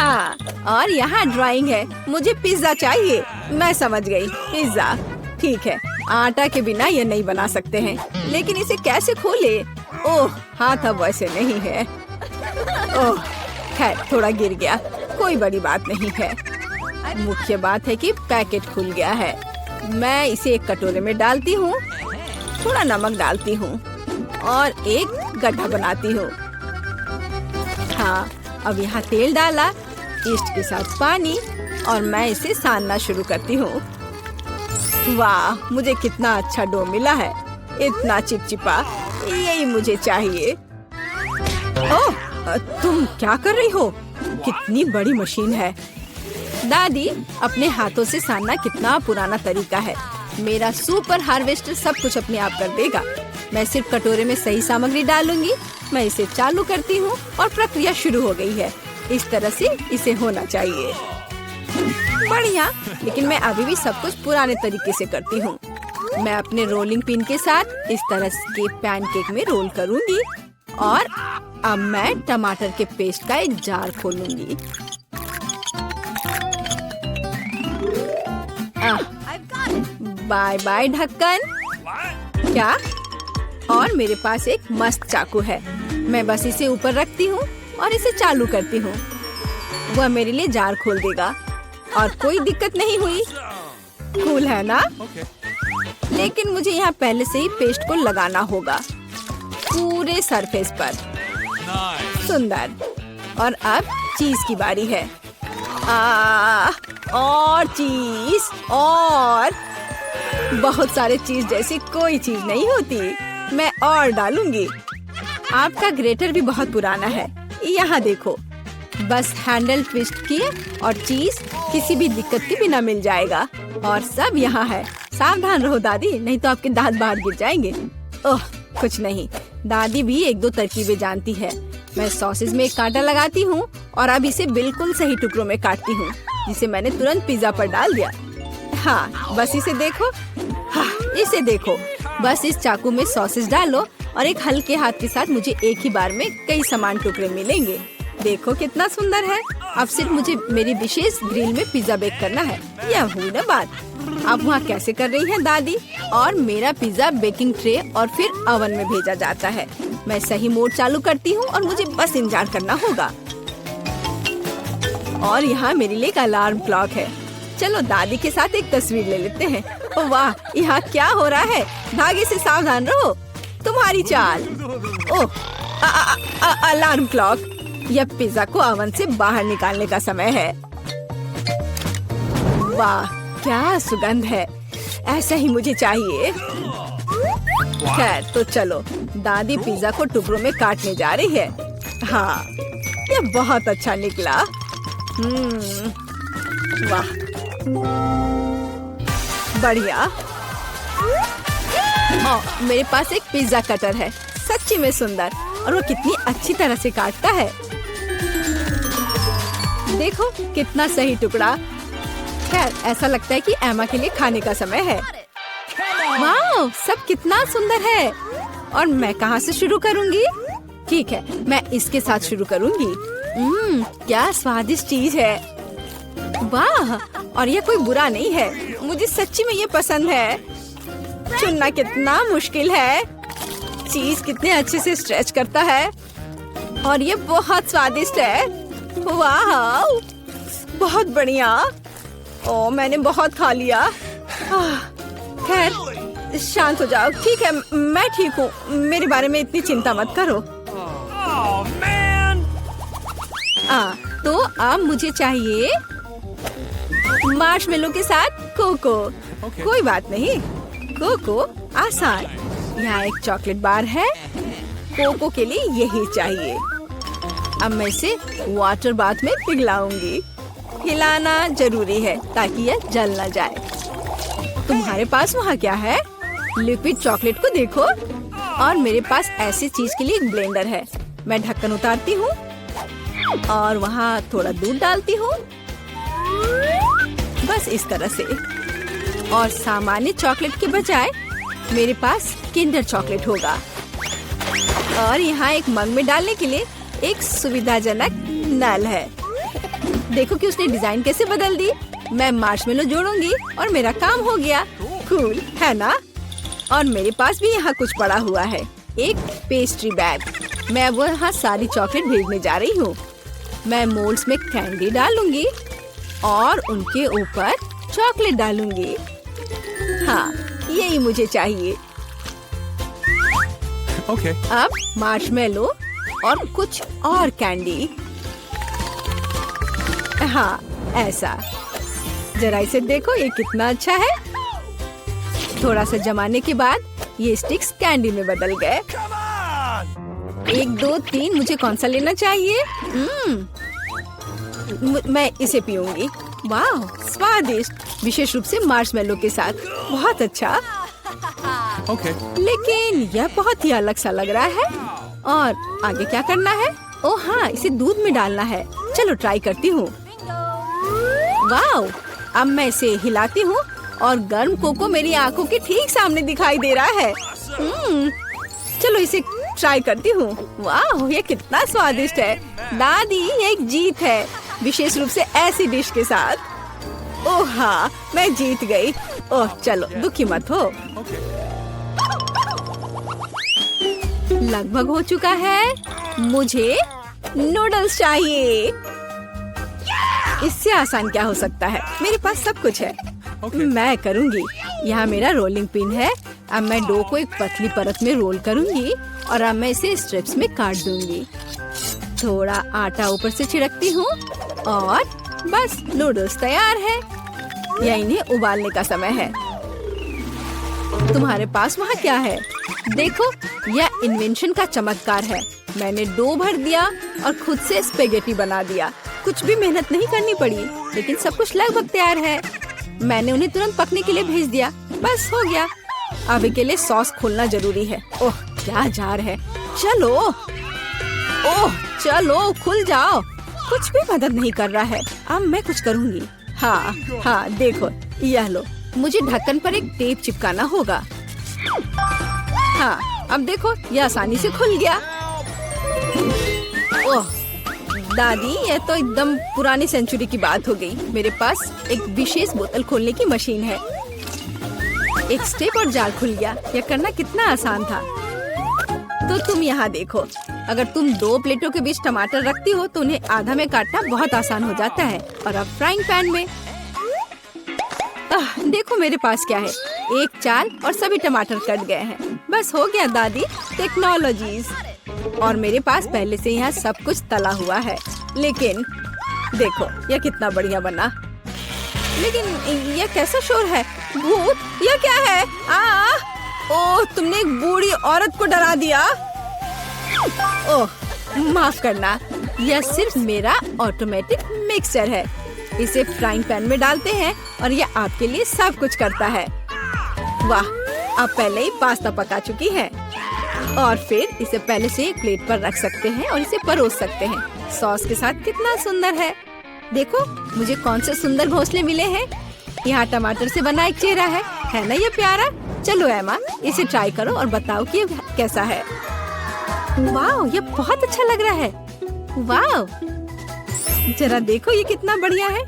हाँ, और यहाँ ड्राइंग है। मुझे पिज्जा चाहिए। मैं समझ गई, पिज्जा। ठीक है, आटा के बिना ये नहीं बना सकते हैं, लेकिन इसे कैसे खोले? ओह, हाथ अब वैसे नहीं है। ओह, खैर थोड़ा गिर गया, कोई बड़ी बात नहीं है। मुख्य बात है कि पैकेट खुल गया है। मैं इसे एक कटोरे में डालती हूँ, थोड़ा नमक डालती हूँ और एक गड्ढा बनाती हूँ। हाँ, अब यहाँ तेल डाला, ईस्ट के साथ पानी, और मैं इसे सानना शुरू करती हूँ। वाह, मुझे कितना अच्छा डो मिला है, इतना चिपचिपा, यही मुझे चाहिए। ओह, तुम क्या कर रही हो? कितनी बड़ी मशीन है। दादी, अपने हाथों से सानना कितना पुराना तरीका है। मेरा सुपर हार्वेस्टर सब कुछ अपने आप कर देगा। मैं सिर्फ कटोरे में सही सामग्री डालूंगी। मैं इसे चालू करती हूँ और प्रक्रिया शुरू हो गई है। इस तरह से इसे होना चाहिए। बढ़िया, लेकिन मैं अभी भी सब कुछ पुराने तरीके से करती हूँ। मैं अपने रोलिंग पिन के साथ इस तरह के पैनकेक में रोल करूँगी और अब मैं टमाटर के पेस्ट का एक जार खोलूंगी। बाय बाय ढक्कन। क्या? और मेरे पास एक मस्त चाकू है। मैं बस इसे ऊपर रखती हूँ और इसे चालू करती हूँ। वह मेरे लिए जार खोल देगा और कोई दिक्कत नहीं हुई। कूल है ना? लेकिन मुझे यहाँ पहले से ही पेस्ट को लगाना होगा पूरे सरफेस पर। सुंदर। और अब चीज की बारी है। और चीज, और बहुत सारे चीज जैसी कोई चीज नहीं होती। मैं और डालूंगी। आपका ग्रेटर भी बहुत पुराना है। यहाँ देखो, बस हैंडल ट्विस्ट किए और चीज किसी भी दिक्कत के बिना मिल जाएगा। और सब यहाँ है। सावधान रहो दादी, नहीं तो आपके दांत बाहर गिर जाएंगे। ओह, कुछ नहीं, दादी भी एक दो तरकीबें जानती है। मैं सॉसेज में एक कांटा लगाती हूँ और अब इसे बिल्कुल सही टुकड़ों में काटती हूँ, जिसे मैंने तुरंत पिज्जा पर डाल दिया। हाँ, बस इसे देखो। हाँ, इसे देखो। बस इस चाकू में सॉसेज डालो और एक हल्के हाथ के साथ मुझे एक ही बार में कई समान टुकड़े मिलेंगे। देखो कितना सुंदर है। अब सिर्फ मुझे मेरी विशेष ग्रिल में पिज्जा बेक करना है। यह हुई ना बात। अब वहाँ कैसे कर रही है दादी? और मेरा पिज्जा बेकिंग ट्रे और फिर ओवन में भेजा जाता है। मैं सही मोड चालू करती हूँ और मुझे बस इंतजार करना होगा। और यहाँ मेरे लिए एक अलार्म क्लॉक है। चलो दादी के साथ एक तस्वीर ले लेते हैं। ओह वाह, यहाँ क्या हो रहा है? धागे से सावधान रहो। तुम्हारी चाल। ओह, अलार्म क्लॉक। यह पिज्जा को ओवन से बाहर निकालने का समय है। वाह, क्या सुगंध है। ऐसा ही मुझे चाहिए। खैर तो चलो, दादी पिज्जा को टुकड़ों में काटने जा रही है। हाँ, यह बहुत अच्छा निकला। वाह, बढ़िया। मेरे पास एक पिज्जा कटर है, सच्ची में सुंदर, और वो कितनी अच्छी तरह से काटता है। देखो कितना सही टुकड़ा। खैर, ऐसा लगता है कि एमा के लिए खाने का समय है। वाह, सब कितना सुंदर है। और मैं कहाँ से शुरू करूँगी? ठीक है, मैं इसके साथ शुरू करूँगी। क्या स्वादिष्ट चीज है। वाह, और यह कोई बुरा नहीं है। मुझे सच्ची में ये पसंद है। चुनना कितना मुश्किल है। चीज कितने अच्छे से स्ट्रेच करता है और ये बहुत स्वादिष्ट है। वाह, बहुत बढ़िया। ओ, मैंने बहुत खा लिया। खैर, शांत हो जाओ। ठीक है, मैं ठीक हूँ। मेरे बारे में इतनी चिंता मत करो। तो अब मुझे चाहिए मार्शमेलो के साथ कोको। कोई बात नहीं, कोको आसान। यहाँ एक चॉकलेट बार है। कोको के लिए यही चाहिए। अब मैं इसे वाटर बाथ में पिघलाऊंगी। हिलाना जरूरी है ताकि यह जल न जाए। तुम्हारे पास वहाँ क्या है? लिक्विड चॉकलेट को देखो। और मेरे पास ऐसी चीज के लिए एक ब्लेंडर है। मैं ढक्कन उतारती हूँ और वहाँ थोड़ा दूध डालती हूँ, बस इस तरह से। और सामान्य चॉकलेट के बजाय मेरे पास किंडर चॉकलेट होगा। और यहाँ एक मग में डालने के लिए एक सुविधाजनक नल है। देखो कि उसने डिजाइन कैसे बदल दी। मैं मार्शमेलो जोड़ूंगी और मेरा काम हो गया। कूल है ना? और मेरे पास भी यहाँ कुछ पड़ा हुआ है, एक पेस्ट्री बैग। मैं वो यहाँ सारी चॉकलेट भेजने जा रही हूँ। मैं मोल्ड्स में कैंडी डालूंगी और उनके ऊपर चॉकलेट डालूंगी। हाँ, यही मुझे चाहिए। Okay. अब मार्शमेलो और कुछ और कैंडी। हाँ, ऐसा। जरा इसे देखो, ये कितना अच्छा है। थोड़ा सा जमाने के बाद ये स्टिक्स कैंडी में बदल गए। 1 2 3, मुझे कौन सा लेना चाहिए? मैं इसे पीऊंगी। वाह, स्वादिष्ट, विशेष रूप से मार्शमेलो के साथ। बहुत अच्छा। Okay. लेकिन यह बहुत ही अलग सा लग रहा है। और आगे क्या करना है? ओह हाँ, इसे दूध में डालना है। चलो ट्राई करती हूँ। वाह, अब मैं इसे हिलाती हूँ और गर्म कोको मेरी आंखों के ठीक सामने दिखाई दे रहा है। चलो इसे ट्राई करती हूँ। वाह, ये कितना स्वादिष्ट है। दादी, ये एक जीत है, विशेष रूप से ऐसी डिश के साथ। ओह हाँ, मैं जीत गई। ओह चलो, दुखी मत हो। लगभग हो चुका है। मुझे नूडल्स चाहिए। इससे आसान क्या हो सकता है? मेरे पास सब कुछ है। मैं करूंगी। यहाँ मेरा रोलिंग पिन है। अब मैं डो को एक पतली परत में रोल करूंगी और अब मैं इसे स्ट्रिप्स में काट दूंगी। थोड़ा आटा ऊपर से छिड़कती हूँ और बस नूडल्स तैयार है। यह इन्हें उबालने का समय है। तुम्हारे पास वहाँ क्या है? देखो, यह इन्वेंशन का चमत्कार है। मैंने डो भर दिया और खुद से स्पेगेटी बना दिया। कुछ भी मेहनत नहीं करनी पड़ी, लेकिन सब कुछ लगभग तैयार है। मैंने उन्हें तुरंत पकने के लिए भेज दिया। बस हो गया। अभी के लिए सॉस खोलना जरूरी है। ओह, क्या जार है। चलो, ओह चलो, खुल जाओ। कुछ भी मदद नहीं कर रहा है। अब मैं कुछ करूँगी। हाँ हाँ, देखो, यह लो। मुझे ढक्कन पर एक टेप चिपकाना होगा। हाँ, अब देखो, यह आसानी से खुल गया। ओह दादी, यह तो एकदम पुरानी सेंचुरी की बात हो गई। मेरे पास एक विशेष बोतल खोलने की मशीन है। एक स्टेप और जार खुल गया। यह करना कितना आसान था। तो तुम यहाँ देखो, अगर तुम 2 प्लेटों के बीच टमाटर रखती हो तो उन्हें आधा में काटना बहुत आसान हो जाता है। और अब फ्राइंग पैन में देखो मेरे पास क्या है, एक चाल और सभी टमाटर कट गए हैं। बस हो गया दादी, टेक्नोलॉजीज। और मेरे पास पहले से यहाँ सब कुछ तला हुआ है। लेकिन देखो, यह कितना बढ़िया बना। लेकिन यह कैसा शोर है? भूत? यह क्या है? ओह, तुमने एक बूढ़ी औरत को डरा दिया। ओह माफ करना, यह सिर्फ मेरा ऑटोमेटिक मिक्सचर है। इसे फ्राइंग पैन में डालते हैं और यह आपके लिए सब कुछ करता है। वाह, अब पहले ही पास्ता पका चुकी है। और फिर इसे पहले से एक प्लेट पर रख सकते हैं और इसे परोस सकते हैं। सॉस के साथ कितना सुंदर है। देखो, मुझे कौन से सुंदर घोंसले मिले हैं। यहाँ टमाटर से बना एक चेहरा है ना ये प्यारा? चलो एमा, इसे ट्राई करो और बताओ कि ये कैसा है। वाह, ये बहुत अच्छा लग रहा है। वाह, जरा देखो, ये कितना बढ़िया है।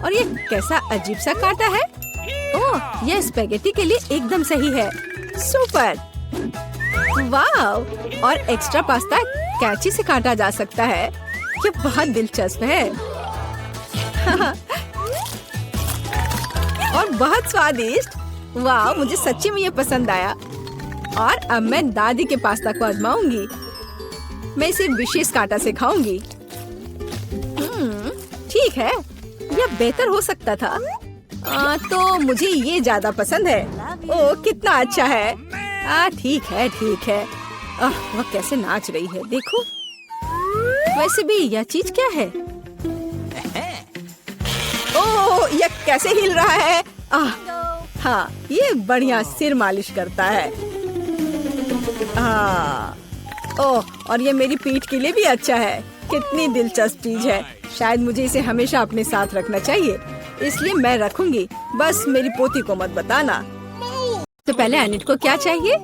और ये कैसा अजीब सा काटा है। ओह, यह स्पेगेटी के लिए एकदम सही है। सुपर। वाह, और एक्स्ट्रा पास्ता कैंची से काटा जा सकता है। ये बहुत दिलचस्प है। और बहुत स्वादिष्ट। वाह, मुझे सच्ची में ये पसंद आया। और अब मैं दादी के पास्ता को आजमाऊंगी। मैं इसे विशेष कांटा से खाऊंगी। ठीक है, यह बेहतर हो सकता था। तो मुझे ये ज्यादा पसंद है। ओह, कितना अच्छा है। ठीक है, ठीक है। वह कैसे नाच रही है, देखो। वैसे भी यह चीज क्या है? ओह, यह कैसे हिल रहा है? हाँ, ये बढ़िया सिर मालिश करता है। ओह, और ये मेरी पीठ के लिए भी अच्छा है। कितनी दिलचस्प चीज है। शायद मुझे इसे हमेशा अपने साथ रखना चाहिए, इसलिए मैं रखूंगी। बस मेरी पोती को मत बताना। तो पहले अनिट को क्या चाहिए?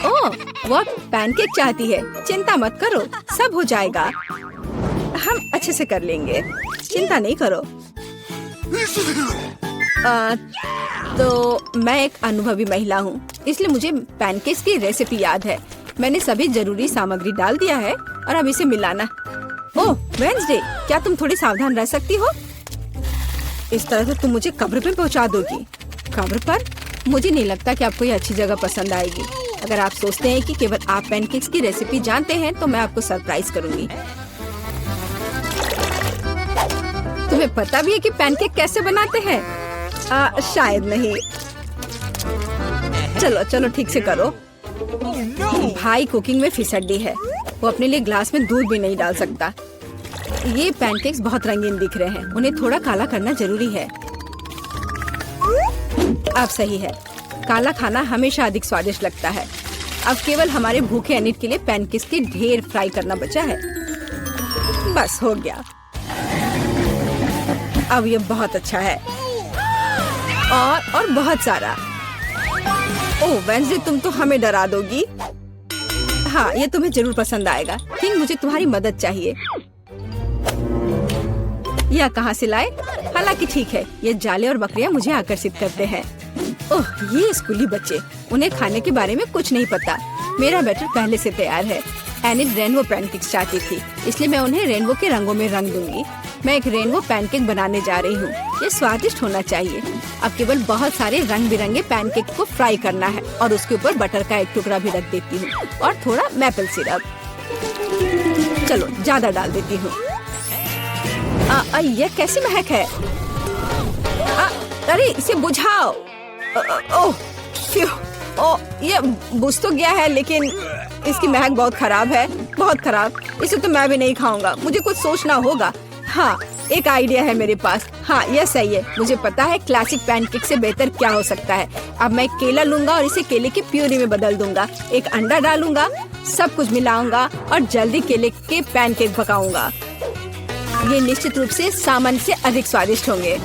ओह, वो पैनकेक चाहती है। चिंता मत करो, सब हो जाएगा। हम अच्छे से कर लेंगे, चिंता नहीं करो। तो मैं एक अनुभवी महिला हूँ, इसलिए मुझे पैनकेक्स की रेसिपी याद है। मैंने सभी जरूरी सामग्री डाल दिया है और अब इसे मिलाना। ओह वेंसडे, क्या तुम थोड़ी सावधान रह सकती हो? इस तरह से तुम मुझे कब्र पे पहुंचा दोगी। कब्र पर? मुझे नहीं लगता कि आपको ये अच्छी जगह पसंद आएगी। अगर आप सोचते हैं कि केवल आप पैनकेक्स की रेसिपी जानते हैं तो मैं आपको सरप्राइज करूंगी। तुम्हें पता भी है कि पैनकेक कैसे बनाते हैं? शायद नहीं। चलो चलो ठीक से करो। भाई कुकिंग में फिसड्डी है, वो अपने लिए ग्लास में दूध भी नहीं डाल सकता। ये पैनकेक्स बहुत रंगीन दिख रहे हैं, उन्हें थोड़ा काला करना जरूरी है। अब सही है, काला खाना हमेशा अधिक स्वादिष्ट लगता है। अब केवल हमारे भूखे एनिट के लिए पैनकेक्स की ढेर फ्राई करना बचा है। बस हो गया। अब ये बहुत अच्छा है और बहुत सारा। ओह वेंसडे, तुम तो हमें डरा दोगी। हाँ, ये तुम्हें जरूर पसंद आएगा। किंग, मुझे तुम्हारी मदद चाहिए। यह कहाँ से लाए? हालांकि ठीक है, ये जाले और बकरियां मुझे आकर्षित करते हैं। ओह, ये स्कूली बच्चे, उन्हें खाने के बारे में कुछ नहीं पता। मेरा बैटर पहले से तैयार है। एनिट रेनबो पैनकेक्स चाहती थी, इसलिए मैं उन्हें रेनबो के रंगों में रंग दूंगी। मैं एक रेनबो पैनकेक बनाने जा रही हूँ। ये स्वादिष्ट होना चाहिए। अब केवल बहुत सारे रंग बिरंगे पैनकेक को फ्राई करना है और उसके ऊपर बटर का एक टुकड़ा भी रख देती हूँ और थोड़ा मैपल सिरप। चलो ज्यादा डाल देती हूँ। यह कैसी महक है? अरे इसे बुझाओ। ओह, ये बुझ तो गया है, लेकिन इसकी महक बहुत खराब है, बहुत खराब। इसे तो मैं भी नहीं खाऊंगा, मुझे कुछ सोचना होगा। हाँ, एक आइडिया है मेरे पास। हाँ, यह सही है। मुझे पता है क्लासिक पैनकेक से बेहतर क्या हो सकता है। अब मैं केला लूंगा और इसे केले की प्यूरी में बदल दूंगा। एक अंडा डालूंगा, सब कुछ मिलाऊंगा और जल्दी केले के पैनकेक पकाऊंगा। ये निश्चित रूप से सामान्य से अधिक स्वादिष्ट होंगे।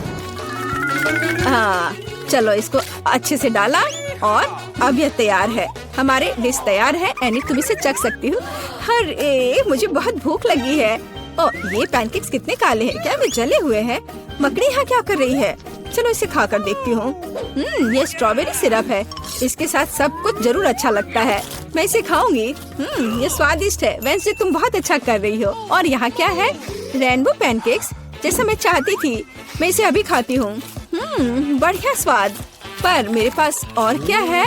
हाँ, चलो इसको अच्छे से डाला और अब यह तैयार है। हमारे डिश तैयार है। एनी, तुम इसे चख सकती हो। अरे मुझे बहुत भूख लगी है। ओह, ये पैनकेक्स कितने काले हैं, क्या वे जले हुए हैं? मकड़ी यहाँ क्या कर रही है? चलो इसे खाकर देखती हूँ। ये स्ट्रॉबेरी सिरप है, इसके साथ सब कुछ जरूर अच्छा लगता है। मैं इसे खाऊंगी। ये स्वादिष्ट है। वैसे तुम बहुत अच्छा कर रही हो। और यहाँ क्या है? रेनबो पैनकेक्स, जैसा मैं चाहती थी। मैं इसे अभी खाती हूँ। बढ़िया स्वाद। पर मेरे पास और क्या है?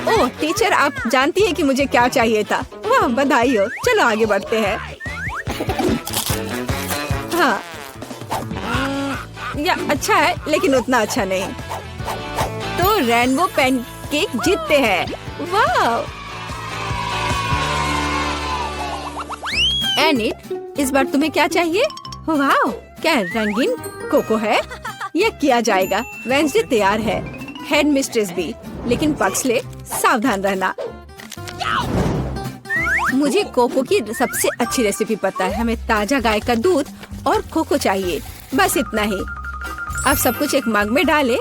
ओह टीचर, आप जानती हैं कि मुझे क्या चाहिए था। वाह, बधाई हो। चलो आगे बढ़ते हैं। हाँ, यह अच्छा है, लेकिन उतना अच्छा नहीं। तो रेनबो पैनकेक जीतते हैं। वाह। एनिट, इस बार तुम्हें क्या चाहिए? वाह, क्या रंगीन कोको है? यह किया जाएगा। वेंसडे तैयार है, हेड मिस्ट्रेस भी, लेकिन पक्सले सावधान रहना। मुझे कोको की सबसे अच्छी रेसिपी पता है। हमें ताजा गाय का दूध और कोको चाहिए, बस इतना ही। अब सब कुछ एक मग में डालें।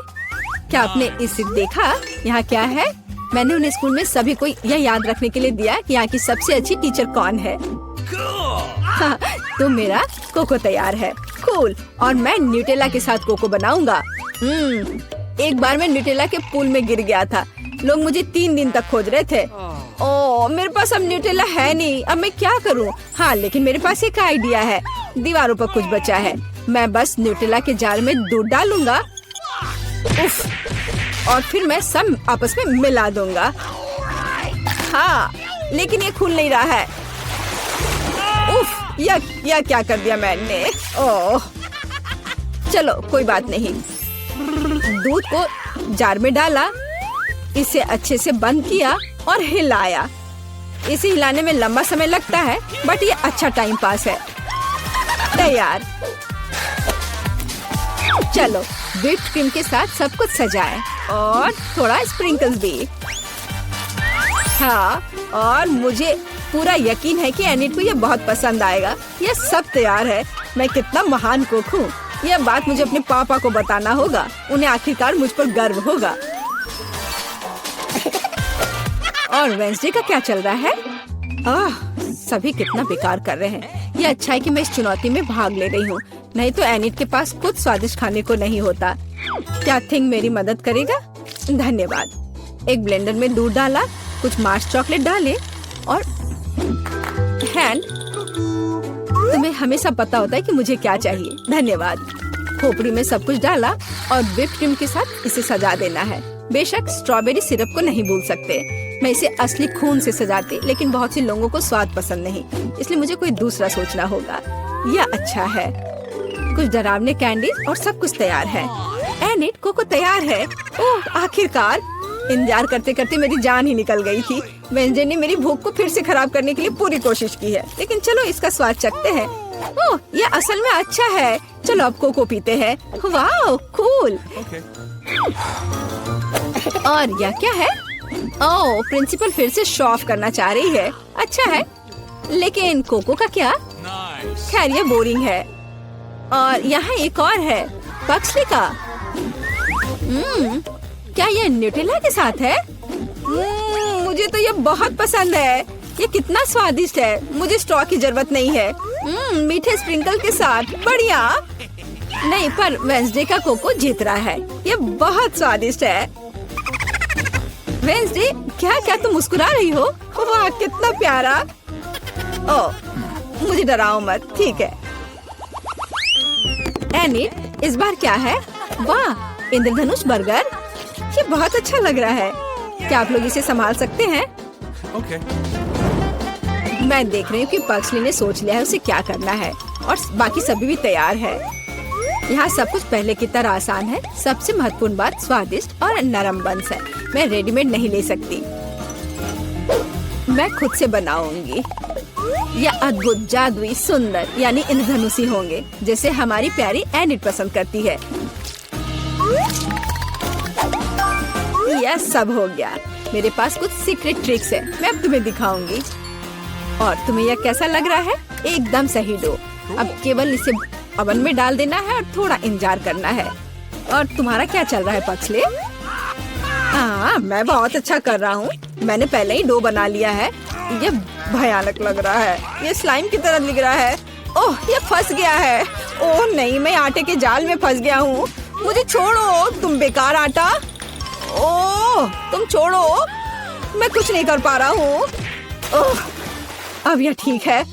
क्या आपने इसे देखा? यहाँ क्या है? मैंने उन्हें स्कूल में सभी को यह याद रखने के लिए दिया कि यहाँ की सबसे अच्छी टीचर कौन है। हाँ, तो मेरा कोको तैयार है। कूल। और मैं न्यूटेला के साथ कोको बनाऊंगा। एक बार मैं न्यूटेला के पूल में गिर गया था। लोग मुझे 3 दिन तक खोज रहे थे। ओह, मेरे पास अब न्यूटेला है नहीं। अब मैं क्या करूं? हाँ, लेकिन मेरे पास एक आइडिया है। दीवारों पर कुछ बचा है। मैं बस न्यूटेला के जार में दूध डालूंगा। उफ, और फिर मैं सब आपस में मिला दूंगा। हाँ, लेकिन ये खुल नहीं रहा है। उफ, यह क्या कर दिया मैंने? ओह, चलो कोई बात नहीं। दूध को जार में डाला, इसे अच्छे से बंद किया और हिलाया। इसे हिलाने में लंबा समय लगता है, बट ये अच्छा टाइम पास है। तैयार। चलो व्हिप्ड क्रीम के साथ सब कुछ सजाएं और थोड़ा स्प्रिंकल्स भी। हाँ, और मुझे पूरा यकीन है कि एनिट को यह बहुत पसंद आएगा। यह सब तैयार है। मैं कितना महान कुक हूँ। यह बात मुझे अपने पापा को बताना होगा। उन्हें आखिरकार मुझ पर गर्व होगा। और वेंसडे का क्या चल रहा है? सभी कितना बेकार कर रहे हैं। ये अच्छा है कि मैं इस चुनौती में भाग ले रही हूँ, नहीं तो एनिट के पास कुछ स्वादिष्ट खाने को नहीं होता। क्या थिंग मेरी मदद करेगा? धन्यवाद। एक ब्लेंडर में दूध डाला, कुछ मार्श चॉकलेट डाले और हैंड। तुम्हें हमेशा पता होता है कि मुझे क्या चाहिए। धन्यवाद। खोपड़ी में सब कुछ डाला और व्हिप क्रीम के साथ इसे सजा देना है। बेशक स्ट्रॉबेरी सिरप को नहीं भूल सकते। मैं इसे असली खून से सजाती, लेकिन बहुत से लोगों को स्वाद पसंद नहीं, इसलिए मुझे कोई दूसरा सोचना होगा। यह अच्छा है। कुछ डरावने कैंडीज और सब कुछ तैयार है। एनिट, कोको तैयार है। ओह, आखिरकार। इंतजार करते करते मेरी जान ही निकल गई थी। वेंसडे ने मेरी भूख को फिर से खराब करने के लिए पूरी कोशिश की है, लेकिन चलो इसका स्वाद चखते हैं। ओह, ये असल में अच्छा है। चलो अब कोको पीते हैं। वाह, कूल। Okay. और यह क्या है? ओह, प्रिंसिपल फिर से शो ऑफ करना चाह रही है। अच्छा है, लेकिन कोको का क्या? Nice. खैर ये बोरिंग है। और यहाँ एक और है, पक्सली का। क्या ये न्यूटेला के साथ है? मुझे तो ये बहुत पसंद है। ये कितना स्वादिष्ट है। मुझे स्ट्रॉ की जरूरत नहीं है। मीठे स्प्रिंकल के साथ, बढ़िया। नहीं, पर वेंसडे का कोको जीत रहा है। ये बहुत स्वादिष्ट है। वेंसडे, क्या तुम मुस्कुरा रही हो? वाह, कितना प्यारा। ओह, मुझे डराओ मत, ठीक है। एनिट, इस बार क्या है? वाह, इंद्रधनुष बर्गर। ये बहुत अच्छा लग रहा है। क्या आप लोग इसे संभाल सकते हैं? Okay. मैं देख रही हूँ कि पक्सली ने सोच लिया है उसे क्या करना है, और बाकी सभी भी तैयार है। यहाँ सब कुछ पहले की तरह आसान है। सबसे महत्वपूर्ण बात स्वादिष्ट और नरम बंस है। मैं रेडीमेड नहीं ले सकती, मैं खुद से बनाऊंगी। यह अद्भुत, जादुई, सुंदर यानी इंद्रधनुषी होंगे, जैसे हमारी प्यारी एनिट पसंद करती है। यह सब हो गया। मेरे पास कुछ सीक्रेट ट्रिक्स है, मैं अब तुम्हें दिखाऊंगी। और तुम्हें यह कैसा लग रहा है? एकदम सही डो। अब केवल इसे ओवन में डाल देना है और थोड़ा इंतजार करना है। और तुम्हारा क्या चल रहा है पक्सले? हाँ, मैं बहुत अच्छा कर रहा हूँ। मैंने पहले ही डो बना लिया है। ये भयानक लग रहा है। ये स्लाइम की तरह दिख रहा है। ओह, ये फंस गया है। ओह नहीं, मैं आटे के जाल में फंस गया हूँ। मुझे छोड़ो, तुम बेकार आटा। ओह, तुम छोड़ो, मैं कुछ नहीं कर पा रहा हूँ। ओह, अब यह ठीक है।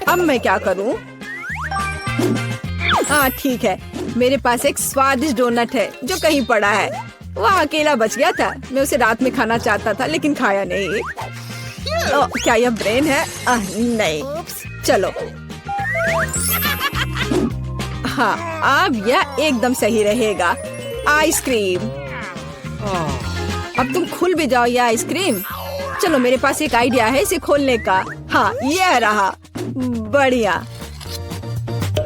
अब मैं क्या करूँ? हाँ ठीक है, मेरे पास एक स्वादिष्ट डोनट है जो कहीं पड़ा है। वह अकेला बच गया था। मैं उसे रात में खाना चाहता था, लेकिन खाया नहीं। क्या यह ब्रेन है? नहीं, चलो। हाँ, अब यह एकदम सही रहेगा। आइसक्रीम। अब तुम खुल भी जाओ ये आइसक्रीम। चलो, मेरे पास एक आइडिया है इसे खोलने का। हाँ, यह रहा। बढ़िया।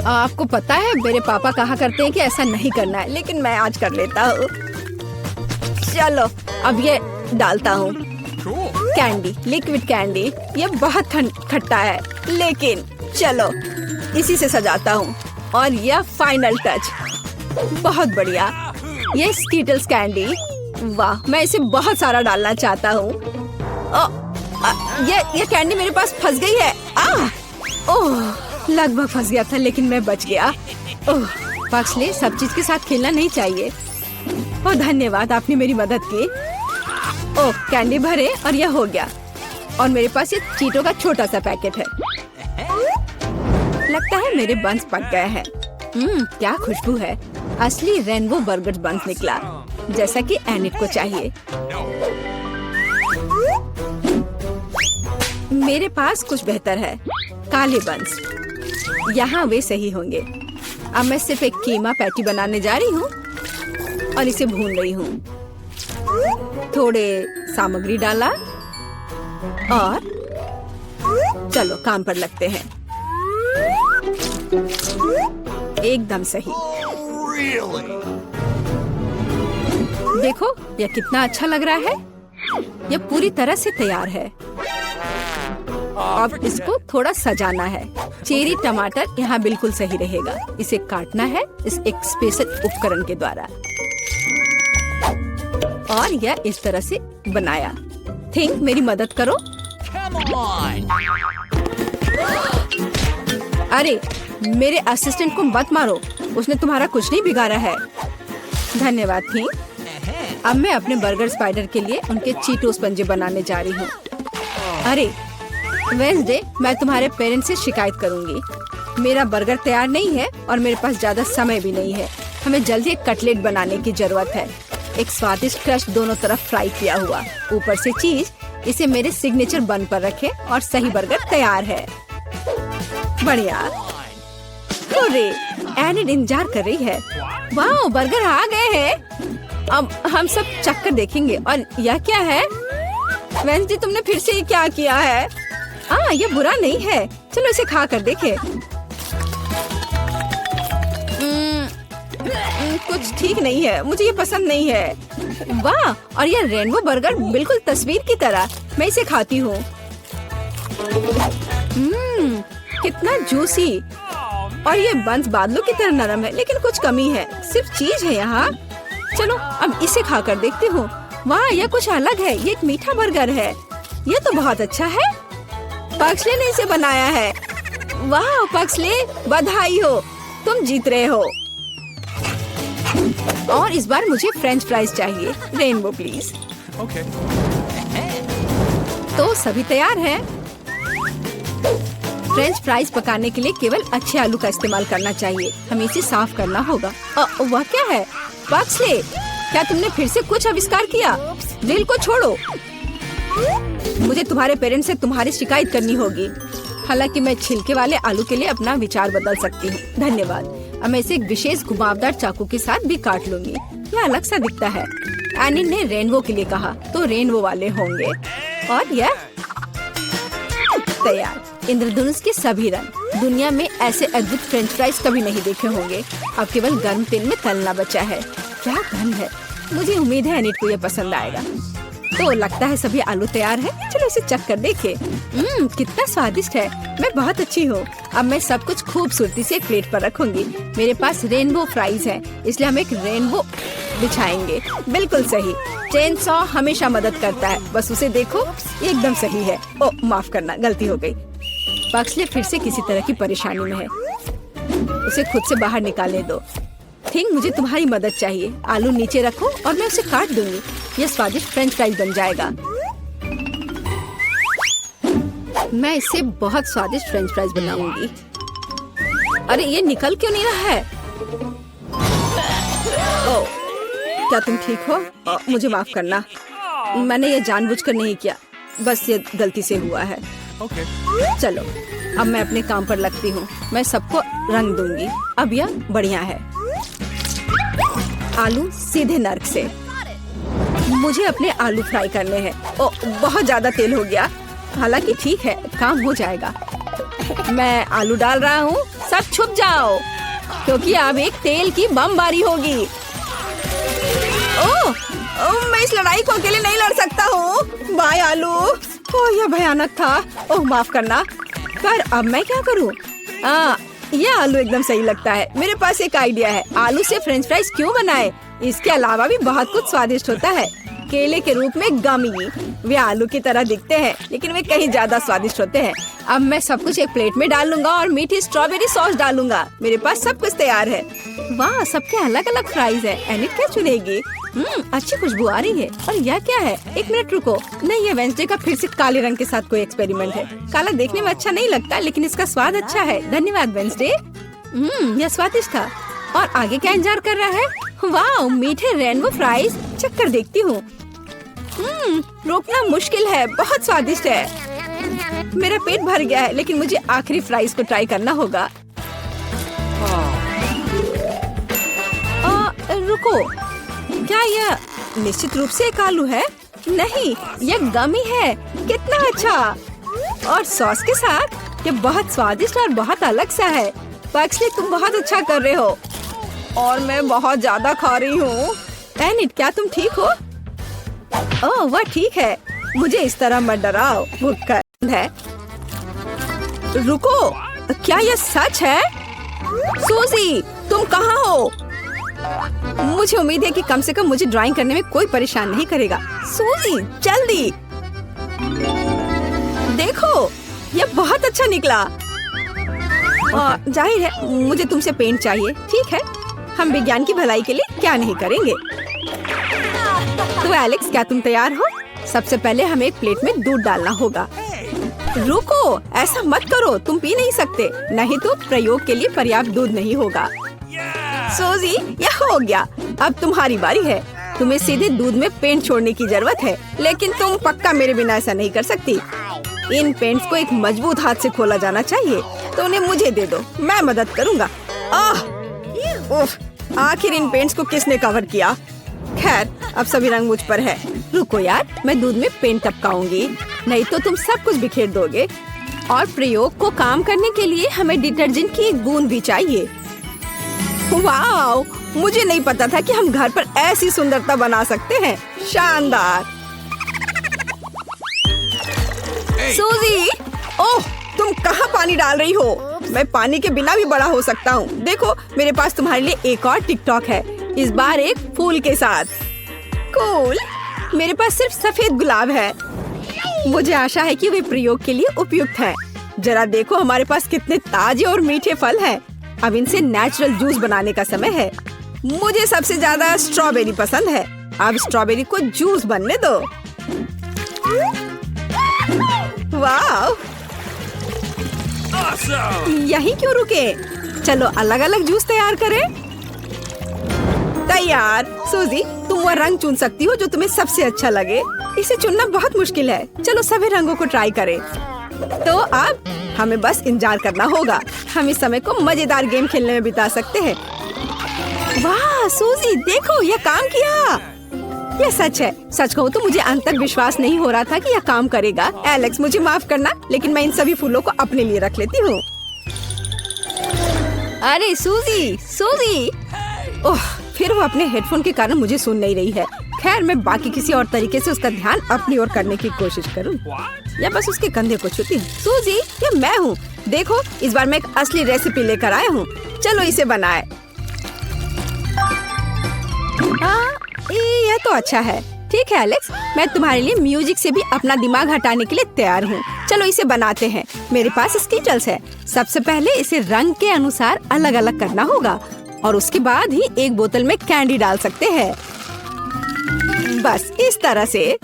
आपको पता है मेरे पापा कहा करते हैं कि ऐसा नहीं करना है, लेकिन मैं आज कर लेता हूँ। चलो, अब ये डालता हूँ। Cool. Candy, liquid candy. ये बहुत खट्टा है, लेकिन चलो इसी से सजाता हूँ। और यह फाइनल टच। बहुत बढ़िया। ये स्कीटल्स कैंडी। वाह, मैं इसे बहुत सारा डालना चाहता हूँ। ये कैंडी मेरे पास फंस गई है। ओह, लगभग फंस गया था, लेकिन मैं बच गया। ओह, पक्सले, सब चीज के साथ खेलना नहीं चाहिए। ओह, धन्यवाद, आपने मेरी मदद की। ओह, कैंडी भरे और यह हो गया। और मेरे पास ये चीटो का छोटा सा पैकेट है। लगता है मेरे बंस पक गए हैं। क्या खुशबू है। असली रेनबो बर्गर बंस निकला, जैसा कि एनिट को चाहिए। मेरे पास कुछ बेहतर है, काले बंस। यहाँ वे सही होंगे। अब मैं सिर्फ एक कीमा पैटी बनाने जा रही हूँ और इसे भून रही हूँ। थोड़े सामग्री डाला और चलो काम पर लगते हैं। एकदम सही। देखो, यह कितना अच्छा लग रहा है। यह पूरी तरह से तैयार है। अब इसको थोड़ा सजाना है। चेरी टमाटर यहाँ बिल्कुल सही रहेगा। इसे काटना है इस एक स्पेशल उपकरण के द्वारा। और यह इस तरह से बनाया। थिंक, मेरी मदद करो। Come on. अरे मेरे असिस्टेंट को मत मारो, उसने तुम्हारा कुछ नहीं बिगाड़ा है। धन्यवाद थी। अब मैं अपने बर्गर स्पाइडर के लिए उनके चीटोस पंजे बनाने जा रही हूँ। अरे वेंसडे, मैं तुम्हारे पेरेंट्स से शिकायत करूँगी। मेरा बर्गर तैयार नहीं है और मेरे पास ज्यादा समय भी नहीं है। हमें जल्दी एक कटलेट बनाने की जरूरत है। एक स्वादिष्ट क्रस्ट दोनों तरफ फ्राई किया हुआ, ऊपर से चीज। इसे मेरे सिग्नेचर बन पर रखें और सही बर्गर तैयार है। बढ़िया। अरे एनिड इंतजार कर रही है। वाह, बर्गर आ गए हैं। अब हम सब चक्कर देखेंगे। और यह क्या है? वेंसडे, तुमने फिर से ये क्या किया है? ये बुरा नहीं है, चलो इसे खा कर देखें। कुछ ठीक नहीं है, मुझे ये पसंद नहीं है। वाह, और ये रेनबो बर्गर बिल्कुल तस्वीर की तरह। मैं इसे खाती हूँ। कितना जूसी। और ये बंस बादलों की तरह नरम है, लेकिन कुछ कमी है, सिर्फ चीज है यहाँ। चलो अब इसे खाकर देखती हूँ। वाह, यह कुछ अलग है। ये एक मीठा बर्गर है। ये तो बहुत अच्छा है। पक्सले ने इसे बनाया है। वाह पक्सले, बधाई हो, तुम जीत रहे हो। और इस बार मुझे फ्रेंच फ्राइज चाहिए। Rainbow please. Okay. तो सभी तैयार हैं। फ्रेंच फ्राइज पकाने के लिए केवल अच्छे आलू का इस्तेमाल करना चाहिए। हमें इसे साफ करना होगा। वह क्या है? पक्सले, क्या तुमने फिर से कुछ आविष्कार किया? दिल को छोड़ो। मुझे तुम्हारे पेरेंट्स से तुम्हारी शिकायत करनी होगी। हालांकि मैं छिलके वाले आलू के लिए अपना विचार बदल सकती हूँ। धन्यवाद। अब मैं इसे एक विशेष घुमावदार चाकू के साथ भी काट लूंगी। यह अलग सा दिखता है। एनिड ने रेनबो के लिए कहा, तो रेनबो वाले होंगे। और यह तैयार। इंद्रधनुष के सभी रंग। दुनिया में ऐसे अद्भुत फ्रेंच फ्राइज कभी नहीं देखे होंगे। अब केवल गर्म तेल में तलना बचा है। क्या गंध है। मुझे उम्मीद है एनिड को यह पसंद आएगा। तो लगता है सभी आलू तैयार है। चलो इसे चख कर देखें। कितना स्वादिष्ट है। मैं बहुत अच्छी हूँ। अब मैं सब कुछ खूबसूरती से एक प्लेट पर रखूंगी। मेरे पास रेनबो फ्राइज है, इसलिए हम एक रेनबो बिछाएंगे। बिल्कुल सही। चेन सॉ हमेशा मदद करता है। बस उसे देखो, ये एकदम सही है। ओ माफ करना, गलती हो गई। पक्सले फिर से किसी तरह की परेशानी में है। उसे खुद से बाहर निकालने दो। थिंक, मुझे तुम्हारी मदद चाहिए। आलू नीचे रखो और मैं उसे काट दूंगी। यह स्वादिष्ट फ्रेंच फ्राइज बन जाएगा। मैं इससे बहुत स्वादिष्ट फ्रेंच फ्राइज बनाऊंगी। अरे ये निकल क्यों नहीं रहा है? ओह, क्या तुम ठीक हो? मुझे माफ करना, मैंने ये जानबूझकर नहीं किया। बस ये गलती से हुआ है। Okay. चलो अब मैं अपने काम पर लगती हूँ। मैं सबको रंग दूंगी। अब यह बढ़िया है। आलू सीधे नर्क से। मुझे अपने आलू फ्राई करने हैं। ओ, बहुत ज्यादा तेल हो गया। हालांकि ठीक है, काम हो जाएगा। मैं आलू डाल रहा हूँ। सब छुप जाओ, क्योंकि अब एक तेल की बमबारी होगी। ओह, मैं इस लड़ाई को अकेले नहीं लड़ सकता हूँ। बाय आलू। ओह, यह भयानक था। ओह माफ करना। पर अब मैं क्या करूँ? यह आलू एकदम सही लगता है। मेरे पास एक आइडिया है। आलू से फ्रेंच फ्राइज क्यों बनाए? इसके अलावा भी बहुत कुछ स्वादिष्ट होता है। केले के रूप में गमी। वे आलू की तरह दिखते हैं, लेकिन वे कहीं ज्यादा स्वादिष्ट होते हैं। अब मैं सब कुछ एक प्लेट में डाल लूंगा और मीठी स्ट्रॉबेरी सॉस डालूंगा। मेरे पास सब कुछ तैयार है। वाह, सबके अलग अलग फ्राइज है। एनिड क्या चुनेगी? अच्छी खुशबू आ रही है। और यह क्या है? एक मिनट रुको। नहीं, ये वेंसडे का फिर से काले रंग के साथ कोई एक्सपेरिमेंट है। काला देखने में अच्छा नहीं लगता, लेकिन इसका स्वाद अच्छा है। धन्यवाद वेंसडे। यह स्वादिष्ट था। और आगे क्या इंतजार कर रहा है? वाह, मीठे रेनबो फ्राइज। चक्कर देखती हूँ। रोकना मुश्किल है। बहुत स्वादिष्ट है। मेरा पेट भर गया है, लेकिन मुझे आखिरी फ्राइज को ट्राई करना होगा। रुको, क्या यह निश्चित रूप से एक आलू है? नहीं, यह गमी है। कितना अच्छा। और सॉस के साथ ये बहुत स्वादिष्ट और बहुत अलग सा है। पक्सले, तुम बहुत अच्छा कर रहे हो। और मैं बहुत ज्यादा खा रही हूँ। एनिड, क्या तुम ठीक हो? ओह, वह ठीक है। मुझे इस तरह मत डराओ। भूख का है। रुको, क्या यह सच है? सूजी, तुम कहाँ हो? मुझे उम्मीद है कि कम से कम मुझे ड्राइंग करने में कोई परेशान नहीं करेगा। सूजी, जल्दी। देखो, ये बहुत अच्छा निकला। जाहिर है मुझे तुमसे पेंट चाहिए। ठीक है, हम विज्ञान की भलाई के लिए क्या नहीं करेंगे। तो एलेक्स, क्या तुम तैयार हो? सबसे पहले हमें एक प्लेट में दूध डालना होगा। रुको, ऐसा मत करो, तुम पी नहीं सकते, नहीं तो प्रयोग के लिए पर्याप्त दूध नहीं होगा। सोजी, यह हो गया। अब तुम्हारी बारी है। तुम्हें सीधे दूध में पेंट छोड़ने की जरूरत है, लेकिन तुम पक्का मेरे बिना ऐसा नहीं कर सकती। इन पेंट्स को एक मजबूत हाथ से खोला जाना चाहिए, तो उन्हें मुझे दे दो, मैं मदद करूँगा। उफ, आखिर इन पेंट्स को किसने कवर किया? खैर, अब सभी रंग मुझ पर है। रुको यार, मैं दूध में पेंट टपकाऊंगी, नहीं तो तुम सब कुछ बिखेर दोगे। और प्रयोग को काम करने के लिए हमें डिटर्जेंट की एक बूंद भी चाहिए। वाओ, मुझे नहीं पता था कि हम घर पर ऐसी सुंदरता बना सकते हैं। शानदार। सूजी, ओह, तुम कहाँ पानी डाल रही हो? मैं पानी के बिना भी बड़ा हो सकता हूँ। देखो, मेरे पास तुम्हारे लिए एक और टिकटॉक है, इस बार एक फूल के साथ। कूल। मेरे पास सिर्फ सफेद गुलाब है। मुझे आशा है कि वे प्रयोग के लिए उपयुक्त हैं। जरा देखो, हमारे पास कितने ताजे और मीठे फल हैं। अब इनसे नेचुरल जूस बनाने का समय है। मुझे सबसे ज्यादा स्ट्रॉबेरी पसंद है। अब स्ट्रॉबेरी को जूस बनने दो। वाह, यहीं क्यों रुके? चलो अलग अलग जूस तैयार करें। तैयार। सूजी, तुम वो रंग चुन सकती हो जो तुम्हें सबसे अच्छा लगे। इसे चुनना बहुत मुश्किल है। चलो सभी रंगों को ट्राई करें। तो अब हमें बस इंतजार करना होगा। हम इस समय को मजेदार गेम खेलने में बिता सकते हैं। वाह सूजी, देखो, यह काम किया। यह सच है। सच कहूँ तो मुझे अंतर विश्वास नहीं हो रहा था कि यह काम करेगा। एलेक्स, मुझे माफ करना, लेकिन मैं इन सभी फूलों को अपने लिए रख लेती हूँ। अरे सूजी, सूजी, ओह, फिर वो अपने हेडफोन के कारण मुझे सुन नहीं रही है। खैर, मैं बाकी किसी और तरीके से उसका ध्यान अपनी ओर करने की कोशिश करूँ, या बस उसके कंधे को छूती हूँ। सूजी, ये मैं हूँ। देखो, इस बार मैं एक असली रेसिपी लेकर आया हूँ। चलो इसे बनाए। यह तो अच्छा है। ठीक है एलेक्स, मैं तुम्हारे लिए म्यूजिक से भी अपना दिमाग हटाने के लिए तैयार हूँ। चलो इसे बनाते हैं। मेरे पास स्कीटल्स है। सबसे पहले इसे रंग के अनुसार अलग अलग करना होगा और उसके बाद ही एक बोतल में कैंडी डाल सकते हैं। बस इस तरह से।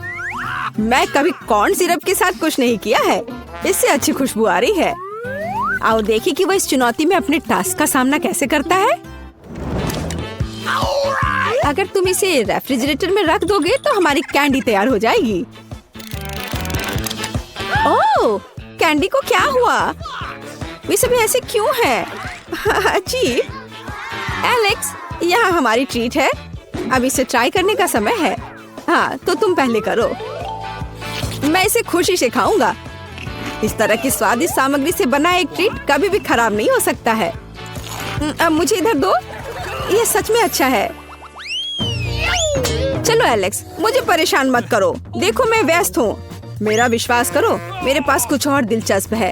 मैं कभी कॉर्न सिरप के साथ कुछ नहीं किया है। इससे अच्छी खुशबू आ रही है। आओ देखिए कि वह इस चुनौती में अपने टास्क का सामना कैसे करता है। अगर तुम इसे रेफ्रिजरेटर में रख दोगे तो हमारी कैंडी तैयार हो जाएगी। ओह, कैंडी को क्या हुआ? वे सभी ऐसे क्यों हैं? अजीब। एलेक्स, यहाँ हमारी ट्रीट है। अब इसे ट्राई करने का समय है। हाँ, तो तुम पहले करो। मैं इसे खुशी से खाऊंगा। इस तरह की स्वादिष्ट सामग्री से बना एक ट्रीट कभी भी खराब नहीं हो सकता है। अब मुझे इधर दो। यह सच में अच्छा है। चलो एलेक्स, मुझे परेशान मत करो। देखो, मैं व्यस्त हूँ। मेरा विश्वास करो, मेरे पास कुछ और दिलचस्प है।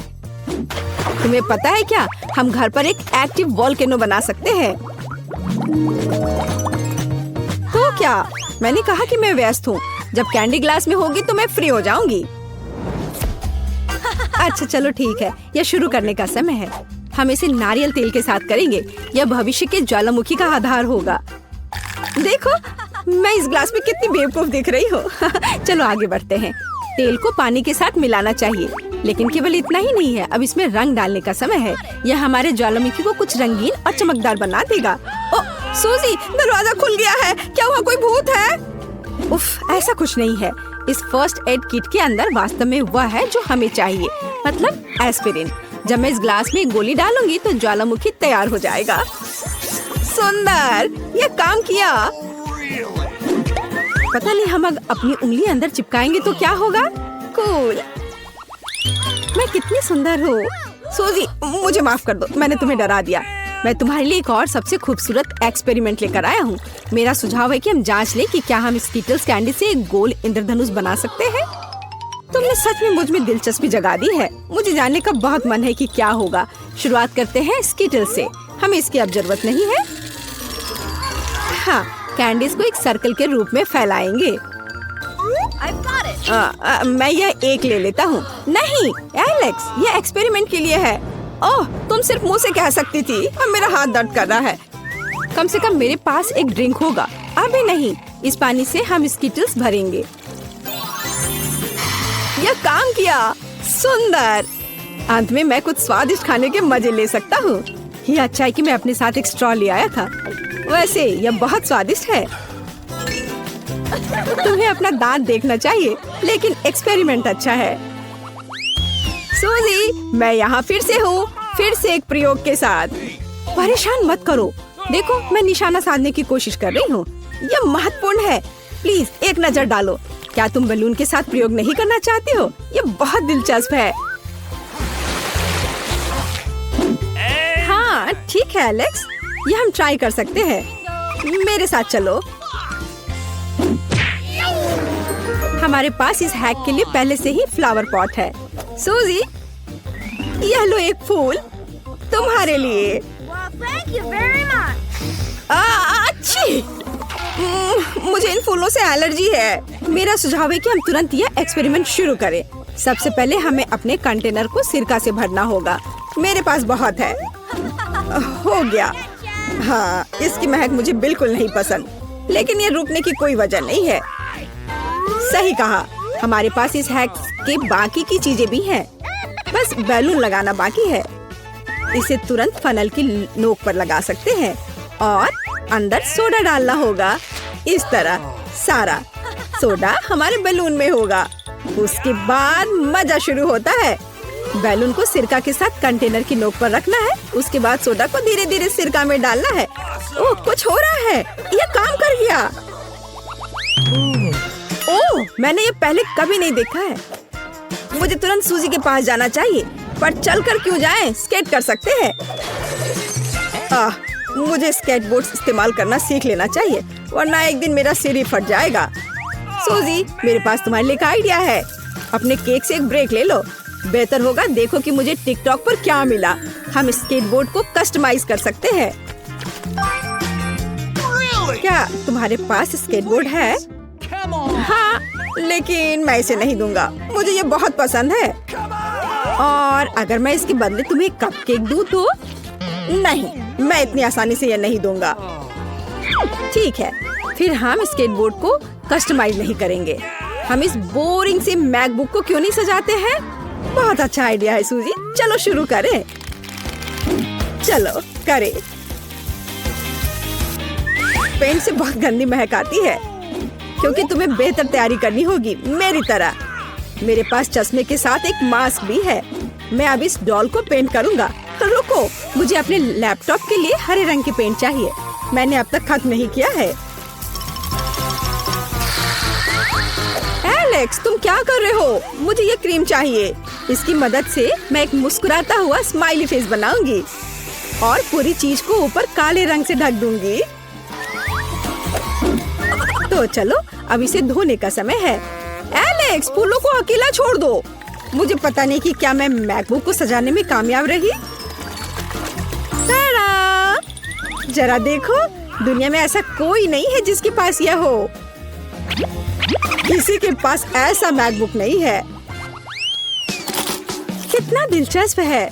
तुम्हें पता है क्या, हम घर पर एक एक्टिव वोल्केनो बना सकते हैं। तो क्या? मैंने कहा कि मैं व्यस्त हूँ। जब कैंडी ग्लास में होगी तो मैं फ्री हो जाऊंगी। अच्छा चलो ठीक है, यह शुरू करने का समय है। हम इसे नारियल तेल के साथ करेंगे। यह भविष्य के ज्वालामुखी का आधार होगा। देखो, मैं इस ग्लास में कितनी बेवकूफ दिख रही हूँ। चलो आगे बढ़ते हैं। तेल को पानी के साथ मिलाना चाहिए, लेकिन केवल इतना ही नहीं है। अब इसमें रंग डालने का समय है। यह हमारे ज्वालामुखी को कुछ रंगीन और चमकदार बना देगा। ओह सूजी, दरवाजा खुल गया है। क्या वहाँ कोई भूत है? उफ, ऐसा कुछ नहीं है। इस फर्स्ट एड किट के अंदर वास्तव में वह है जो हमें चाहिए, मतलब एस्पिरिन। जब मैं इस ग्लास में गोली डालूंगी तो ज्वालामुखी तैयार हो जाएगा। सुंदर, यह काम किया। पता नहीं, हम अपनी उंगली अंदर चिपकाएंगे तो क्या होगा। कूल। मैं कितनी सुंदर हूँ। सूजी, मुझे माफ कर दो, मैंने तुम्हें डरा दिया। मैं तुम्हारे लिए एक और सबसे खूबसूरत एक्सपेरिमेंट लेकर आया हूँ। मेरा सुझाव है कि हम जांच लें कि क्या हम स्कीटल्स कैंडी से एक गोल इंद्रधनुष बना सकते हैं। तुमने सच में मुझ में दिलचस्पी जगा दी है। मुझे जानने का बहुत मन है कि क्या होगा। शुरुआत करते हैं स्कीटल्स से। हमें इसकी अब जरूरत नहीं है। हाँ, कैंडीज को एक सर्कल के रूप में फैलाएंगे। मैं यह एक ले लेता हूँ। नहीं, एलेक्स, ये एक्सपेरिमेंट के लिए है। ओह, तुम सिर्फ मुंह से कह सकती थी। अब मेरा हाथ दर्द कर रहा है। कम से कम मेरे पास एक ड्रिंक होगा। अभी नहीं, इस पानी से हम स्किटल्स भरेंगे। यह काम किया, सुंदर। अंत में मैं कुछ स्वादिष्ट खाने के मजे ले सकता हूँ। ये अच्छा है कि मैं अपने साथ एक स्ट्रॉ ले आया था। वैसे यह बहुत स्वादिष्ट है। तुम्हें अपना दांत देखना चाहिए, लेकिन एक्सपेरिमेंट अच्छा है। सूजी, मैं यहाँ फिर से हूँ, फिर से एक प्रयोग के साथ। परेशान मत करो। देखो, मैं निशाना साधने की कोशिश कर रही हूँ। यह महत्वपूर्ण है। प्लीज एक नजर डालो। क्या तुम बलून के साथ प्रयोग नहीं करना चाहते हो? यह बहुत दिलचस्प है। हाँ, ठीक है एलेक्स, यह हम ट्राई कर सकते हैं। मेरे साथ चलो। हमारे पास इस हैक के लिए पहले से ही फ्लावर पॉट है। सूजी, यह लो एक फूल तुम्हारे लिए। Thank you very much. अच्छी। मुझे इन फूलों से एलर्जी है। मेरा सुझाव है कि हम तुरंत यह एक्सपेरिमेंट शुरू करें। सबसे पहले हमें अपने कंटेनर को सिरका से भरना होगा। मेरे पास बहुत है। हो गया। हाँ, इसकी महक मुझे बिल्कुल नहीं पसंद, लेकिन ये रुकने की कोई वजह नहीं है। सही कहा। हमारे पास इस हैक के बाकी की चीजें भी हैं। बस बैलून लगाना बाकी है। इसे तुरंत फनल की नोक पर लगा सकते हैं और अंदर सोडा डालना होगा। इस तरह सारा सोडा हमारे बैलून में होगा। उसके बाद मजा शुरू होता है। बैलून को सिरका के साथ कंटेनर की नोक पर रखना है। उसके बाद सोडा को धीरे धीरे सिरका में डालना है। ओह, कुछ हो रहा है। यह काम कर गया। ओह, मैंने ये पहले कभी नहीं देखा है। मुझे तुरंत सूजी के पास जाना चाहिए, पर चलकर क्यों जाएं? स्केट कर सकते हैं। मुझे स्केटबोर्ड इस्तेमाल करना सीख लेना चाहिए, वरना एक दिन मेरा सिर ही फट जाएगा। सूजी, मेरे पास तुम्हारे लिए एक आइडिया है। अपने केक से एक ब्रेक ले लो। बेहतर होगा देखो कि मुझे टिकटॉक पर क्या मिला। हम स्केटबोर्ड को कस्टमाइज कर सकते हैं। क्या तुम्हारे पास स्केटबोर्ड है? Come on. हाँ, लेकिन मैं इसे नहीं दूंगा। मुझे ये बहुत पसंद है। और अगर मैं इसके बदले तुम्हें कपकेक दूं तो? नहीं, मैं इतनी आसानी से ये नहीं दूंगा। ठीक है, फिर हम स्केटबोर्ड को कस्टमाइज नहीं करेंगे। हम इस बोरिंग से मैकबुक को क्यों नहीं सजाते हैं? बहुत अच्छा आइडिया है सूजी। चलो शुरू करें। चलो करें। पेंट से बहुत गंदी महक आती है, क्योंकि तुम्हें बेहतर तैयारी करनी होगी मेरी तरह। मेरे पास चश्मे के साथ एक मास्क भी है। मैं अब इस डॉल को पेंट करूंगा। रुको, मुझे अपने लैपटॉप के लिए हरे रंग की पेंट चाहिए। मैंने अब तक खत्म नहीं किया है। एलेक्स, तुम क्या कर रहे हो? मुझे ये क्रीम चाहिए। इसकी मदद से मैं एक मुस्कुराता हुआ स्माइली फेस बनाऊंगी और पूरी चीज को ऊपर काले रंग से ढक दूंगी। तो चलो, अब इसे धोने का समय है। एलेक्स, फूलों को अकेला छोड़ दो। मुझे पता नहीं कि क्या मैं मैकबुक को सजाने में कामयाब रही। तारा! जरा देखो, दुनिया में ऐसा कोई नहीं है जिसके पास यह हो। किसी के पास ऐसा मैकबुक नहीं है। कितना दिलचस्प है।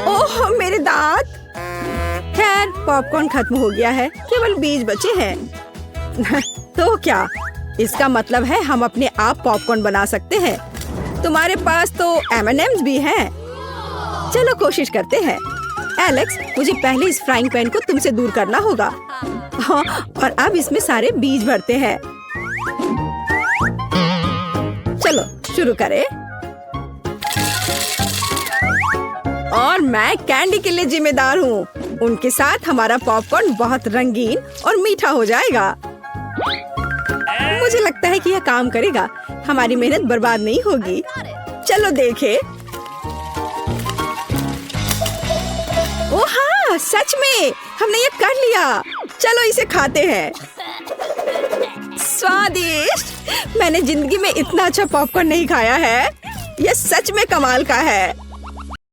ओह, मेरे दांत। खैर, पॉपकॉर्न खत्म हो गया है, केवल बीज बचे हैं। तो क्या इसका मतलब है हम अपने आप पॉपकॉर्न बना सकते हैं? तुम्हारे पास तो M&M's भी हैं। चलो कोशिश करते हैं। एलेक्स, मुझे पहले इस फ्राइंग पैन को तुमसे दूर करना होगा। हाँ, और अब इसमें सारे बीज भरते हैं। चलो शुरू करें। और मैं कैंडी के लिए जिम्मेदार हूँ। उनके साथ हमारा पॉपकॉर्न बहुत रंगीन और मीठा हो जाएगा। मुझे लगता है कि यह काम करेगा। हमारी मेहनत बर्बाद नहीं होगी। चलो देखें। ओह हाँ, सच में हमने ये कर लिया। चलो इसे खाते हैं। स्वादिष्ट। मैंने जिंदगी में इतना अच्छा पॉपकॉर्न नहीं खाया है। यह सच में कमाल का है।